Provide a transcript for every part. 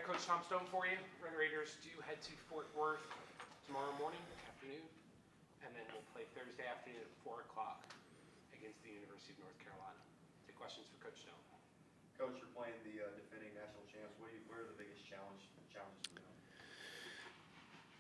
Coach Tom Stone for you. Red Raiders do head to Fort Worth tomorrow morning, afternoon, and then we'll play Thursday afternoon at 4 o'clock against the University of North Carolina. Take questions for Coach Stone. Coach, you're playing the defending national champs. Where are the biggest challenges for them?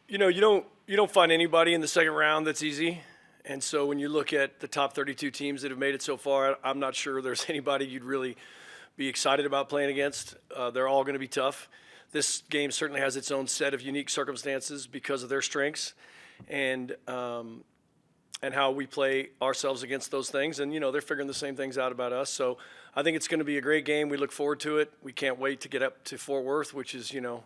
You know, you don't find anybody in the second round that's easy. And so when you look at the top 32 teams that have made it so far, I'm not sure there's anybody you'd really be excited about playing against. They're all going to be tough. This game certainly has its own set of unique circumstances because of their strengths and how we play ourselves against those things. And, you know, they're figuring the same things out about us. So I think it's going to be a great game. We look forward to it. We can't wait to get up to Fort Worth, which is, you know,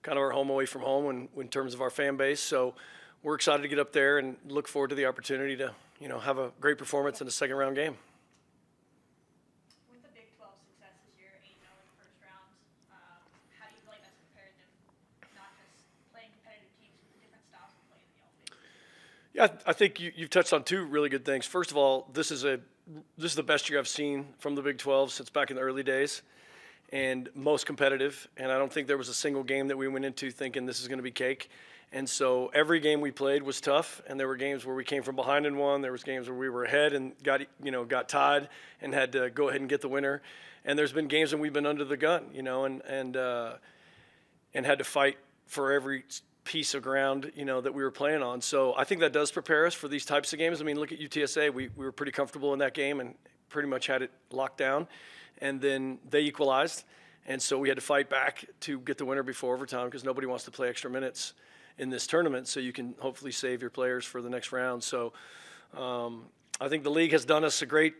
kind of our home away from home in terms of our fan base. So we're excited to get up there and look forward to the opportunity to, you know, have a great performance in a second round game. With the Big 12 success this year, 8-0 in the first round, how do you feel like that's prepared them, not just playing competitive teams, but different styles of play in the Big 12? Yeah, I think you've touched on two really good things. First of all, this is the best year I've seen from the Big 12 since back in the early days, and most competitive. And I don't think there was a single game that we went into thinking this is going to be cake. And so every game we played was tough, and there were games where we came from behind and won. There was games where we were ahead and got tied and had to go ahead and get the winner. And there's been games when we've been under the gun, you know, and had to fight for every piece of ground, you know, that we were playing on. So I think that does prepare us for these types of games. I mean, look at UTSA. We were pretty comfortable in that game and pretty much had it locked down. And then they equalized, and so we had to fight back to get the winner before overtime because nobody wants to play extra minutes in this tournament, so you can hopefully save your players for the next round. So I think the league has done us a great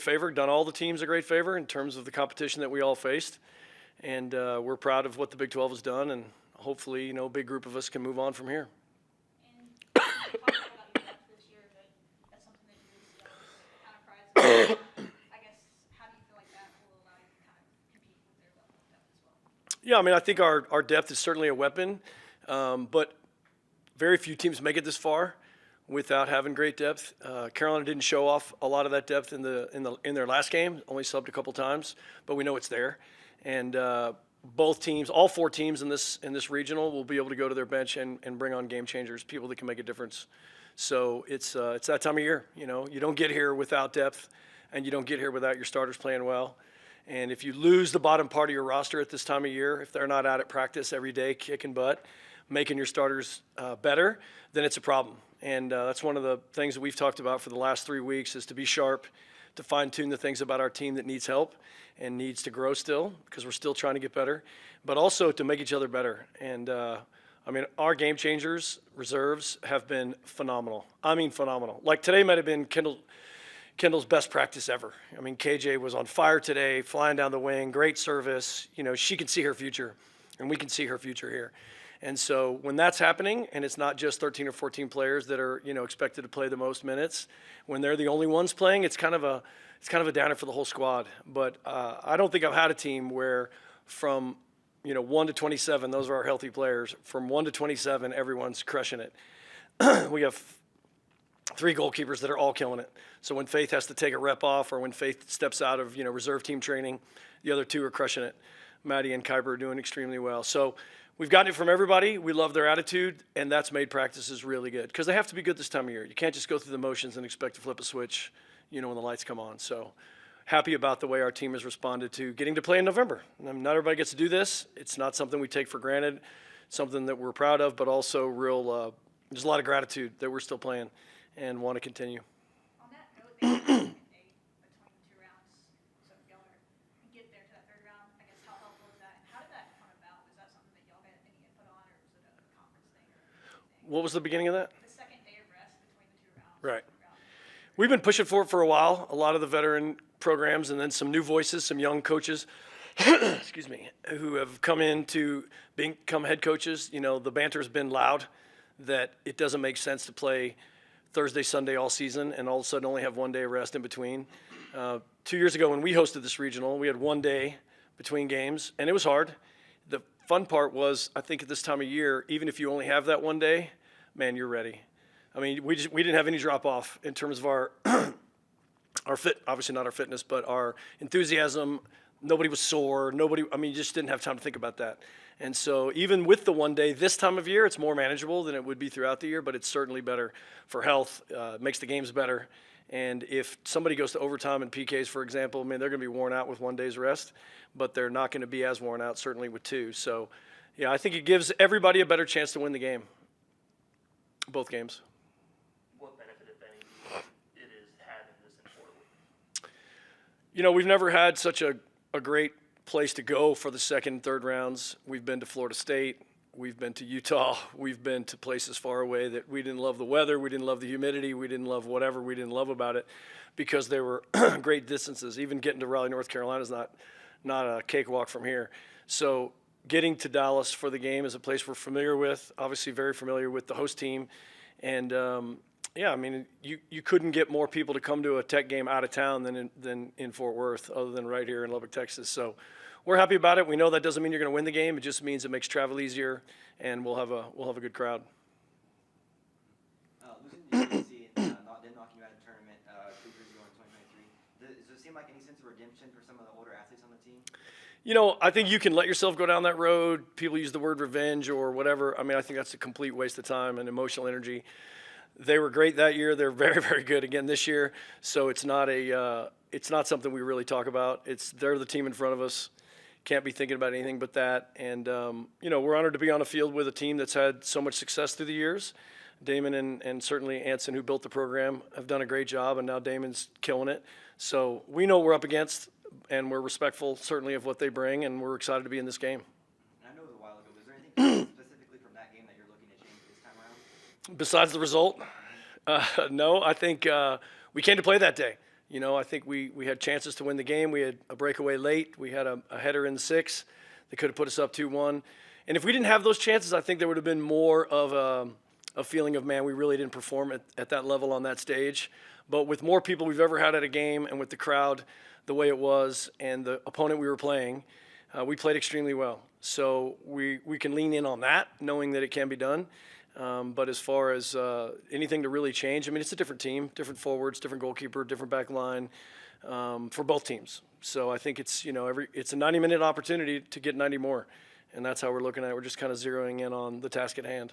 favor, done all the teams a great favor in terms of the competition that we all faced. And we're proud of what the Big 12 has done, and hopefully, you know, a big group of us can move on from here. And you talked about your depth this year, but that's something that you really kind of prize. I guess, how do you feel like that will allow you to kind of compete with their level of depth as well? Yeah, I mean, I think our depth is certainly a weapon. But very few teams make it this far without having great depth. Carolina didn't show off a lot of that depth in their last game. Only subbed a couple times, but we know it's there. And both teams, all four teams in this regional, will be able to go to their bench and bring on game changers, people that can make a difference. So it's that time of year. You know, you don't get here without depth, and you don't get here without your starters playing well. And if you lose the bottom part of your roster at this time of year, if they're not out at practice every day kicking butt, making your starters better, then it's a problem. And that's one of the things that we've talked about for the last 3 weeks is to be sharp, to fine-tune the things about our team that needs help and needs to grow still because we're still trying to get better, but also to make each other better. And, I mean, our game changers, reserves, have been phenomenal. I mean phenomenal. Like today might have been Kendall's best practice ever. I mean, KJ was on fire today, flying down the wing, great service. You know, she can see her future, and we can see her future here. And so when that's happening, and it's not just 13 or 14 players that are, you know, expected to play the most minutes, when they're the only ones playing, it's kind of a downer for the whole squad. But I don't think I've had a team where from, you know, 1 to 27, those are our healthy players. From 1 to 27, everyone's crushing it. We have 3 goalkeepers that are all killing it. So when Faith has to take a rep off or when Faith steps out of, you know, reserve team training, the other 2 are crushing it. Maddie and Kuiper are doing extremely well. So we've gotten it from everybody. We love their attitude, and that's made practices really good because they have to be good this time of year. You can't just go through the motions and expect to flip a switch, you know, when the lights come on. So happy about the way our team has responded to getting to play in November. Not everybody gets to do this. It's not something we take for granted, something that we're proud of, but also real. There's a lot of gratitude that we're still playing and want to continue. On that note, they have a second day between the 2 rounds. So if y'all get there to that 3rd round, I guess how helpful is that? And how did that come about? Was that something that y'all had any input on, or was it a conference thing or anything? What was the beginning of that? The second day of rest between the 2 rounds. Right. We've been pushing for it for a while. A lot of the veteran programs and then some new voices, some young coaches, excuse me, who have come in to become head coaches. You know, the banter's been loud that it doesn't make sense to play Thursday, Sunday all season and all of a sudden only have 1 day of rest in between. 2 years ago when we hosted this regional, we had 1 day between games, and it was hard. The fun part was, I think at this time of year, even if you only have that 1 day, man, you're ready. I mean, we didn't have any drop off in terms of our obviously not our fitness, but our enthusiasm, nobody was sore. You just didn't have time to think about that. And so even with the 1 day this time of year, it's more manageable than it would be throughout the year, but it's certainly better for health, makes the games better. And if somebody goes to overtime in PKs, for example, they're going to be worn out with 1 day's rest, but they're not going to be as worn out certainly with 2. So, yeah, I think it gives everybody a better chance to win the game, both games. What benefit, if any, it is having this in Fort Worth? We've never had such a great place to go for the second and third rounds. We've been to Florida State. We've been to Utah. We've been to places far away that we didn't love the weather. We didn't love the humidity. We didn't love whatever we didn't love about it because they were great distances. Even getting to Raleigh, North Carolina is not a cakewalk from here. So getting to Dallas for the game is a place we're familiar with, obviously very familiar with the host team. And, you couldn't get more people to come to a Tech game out of town than in Fort Worth, other than right here in Lubbock, Texas. So we're happy about it. We know that doesn't mean you're going to win the game. It just means it makes travel easier, and we'll have a good crowd. Losing to UNC and then knocking you out of the tournament 2 years ago in 2023, does it seem like any sense of redemption for some of the older athletes on the team? I think you can let yourself go down that road. People use the word revenge or whatever. I think that's a complete waste of time and emotional energy. They were great that year. They're very, very good again this year. So it's not something we really talk about. They're the team in front of us. Can't be thinking about anything but that. And, we're honored to be on a field with a team that's had so much success through the years. Damon and certainly Anson, who built the program, have done a great job, and now Damon's killing it. So we know what we're up against, and we're respectful certainly of what they bring, and we're excited to be in this game. And I know it was a while ago, but is there anything specifically from that game that you're looking to change this time around? Besides the result? No, I think we came to play that day. I think we had chances to win the game. We had a breakaway late. We had a header in the 6th that could have put us up 2-1. And if we didn't have those chances, I think there would have been more of a feeling of, man, we really didn't perform at that level on that stage. But with more people we've ever had at a game and with the crowd the way it was and the opponent we were playing, we played extremely well. So we can lean in on that, knowing that it can be done. But as far as anything to really change, it's a different team, different forwards, different goalkeeper, different back line for both teams. So I think it's a 90-minute opportunity to get 90 more, and that's how we're looking at it. We're just kind of zeroing in on the task at hand.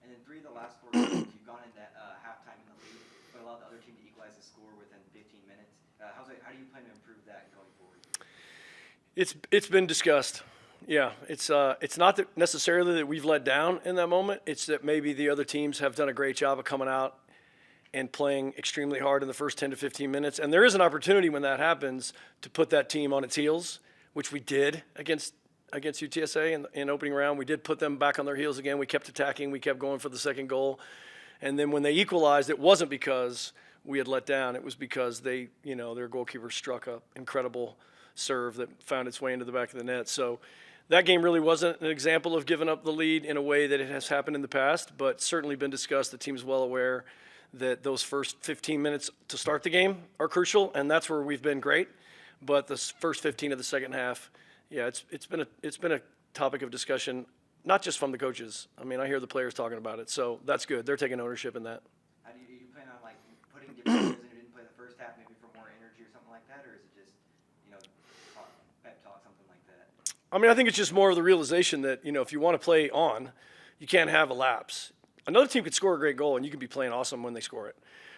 And in 3 of the last 4 games, you've gone into halftime in the lead, but allowed the other team to equalize the score within 15 minutes. How do you plan to improve that going forward? It's been discussed. Yeah, it's not that necessarily that we've let down in that moment. It's that maybe the other teams have done a great job of coming out and playing extremely hard in the first 10 to 15 minutes. And there is an opportunity when that happens to put that team on its heels, which we did against UTSA in opening round. We did put them back on their heels again. We kept attacking. We kept going for the second goal. And then when they equalized, it wasn't because we had let down. It was because their goalkeeper struck an incredible serve that found its way into the back of the net. So that game really wasn't an example of giving up the lead in a way that it has happened in the past, but certainly been discussed. The team's well aware that those first 15 minutes to start the game are crucial, and that's where we've been great. But the first 15 of the second half, yeah, it's been a topic of discussion, not just from the coaches. I hear the players talking about it, so that's good. They're taking ownership in that. How do you plan on putting different players in who didn't play the first half, maybe for more energy or something like that, or is it just pep talk, something like that? I think it's just more of the realization that, if you want to play on, you can't have a lapse. Another team could score a great goal, and you can be playing awesome when they score it.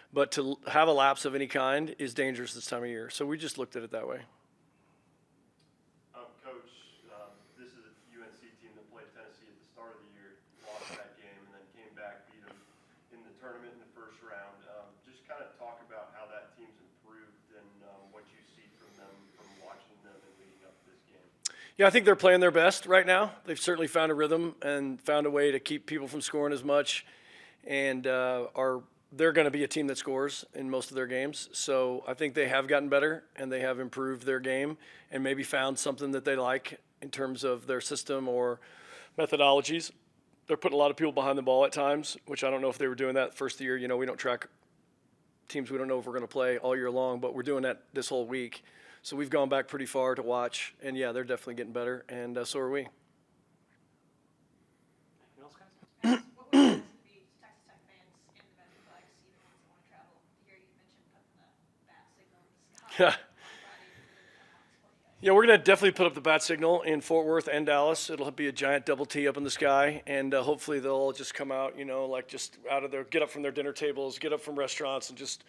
But to have a lapse of any kind is dangerous this time of year. So we just looked at it that way. Coach, this is a UNC team that played Tennessee at the start of the year, lost that game, and then came back, beat them in the tournament in the first round. Just kind of talk about how that team's improved and what you see from them, from watching them and leading up to this game. Yeah, I think they're playing their best right now. They've certainly found a rhythm and found a way to keep people from scoring as much, and they're going to be a team that scores in most of their games. So I think they have gotten better, and they have improved their game and maybe found something that they like in terms of their system or methodologies. They're putting a lot of people behind the ball at times, which I don't know if they were doing that first year. We don't track teams we don't know if we're going to play all year long, but we're doing that this whole week. So we've gone back pretty far to watch, and yeah, they're definitely getting better, and so are we. Anything else, guys? What would it be Texas Tech fans in the Metroplex, even ones that want to travel? Here you mentioned putting the bat signal in the sky. Yeah. On Friday, Yeah, we're going to definitely put up the bat signal in Fort Worth and Dallas. It'll be a giant double T up in the sky, and hopefully they'll all just come out, like just out of their, get up from their dinner tables, get up from restaurants, and just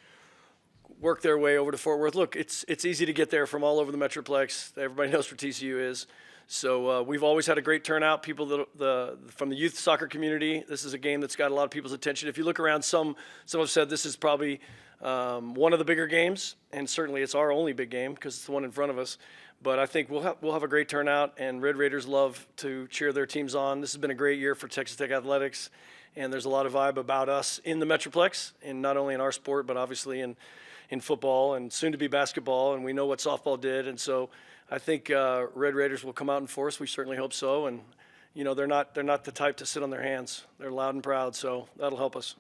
work their way over to Fort Worth. Look, it's easy to get there from all over the Metroplex. Everybody knows where TCU is. So we've always had a great turnout. People from the youth soccer community, this is a game that's got a lot of people's attention. If you look around, some have said this is probably one of the bigger games, and certainly it's our only big game because it's the one in front of us. But I think we'll have a great turnout, and Red Raiders love to cheer their teams on. This has been a great year for Texas Tech athletics, and there's a lot of vibe about us in the Metroplex, and not only in our sport, but obviously in football and soon to be basketball, and we know what softball did. And so I think Red Raiders will come out in force. We certainly hope so. And they're not the type to sit on their hands. They're loud and proud, so that'll help us.